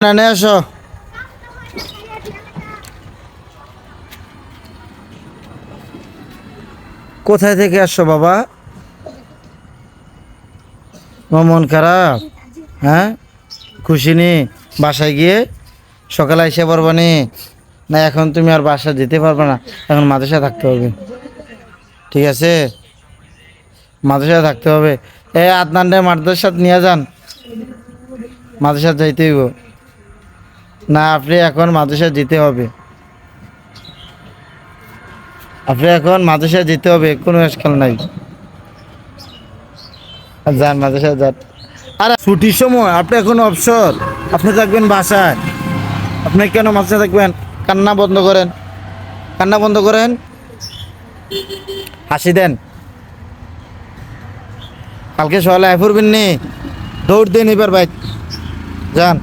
না আসো। কোথায় থেকে আসছো বাবা? তোমার মন খারাপ? হ্যাঁ, খুশি নি? বাসায় গিয়ে সকালে এসে পারবা নি? না এখন তুমি আর বাসা যেতে পারবে না, এখন মাদ্রাসায় থাকতে হবে। ঠিক আছে, মাদ্রাসায় থাকতে হবে। আদনানরে মাদ্রাসাত নিয়ে যান, মাদ্রাসায় যাইতে হইব। না আপনি এখন মাদ্রাসায় যেতে হবে, আপনি এখন মাদ্রাসায় যেতে হবে, কোনো আজকাল নাই। যান মাদ্রাসায় যান। আর ছুটির সময় আপনি এখন অবসর, আপনি থাকবেন বাসায়, আপনি কেন মাদ্রাসায় থাকবেন? কান্না বন্ধ করেন, কান্না বন্ধ করেন, হাসি দেন। কালকে সকালে আয় পড়বেন নি? দৌড় দেন এবার বাইক, যান।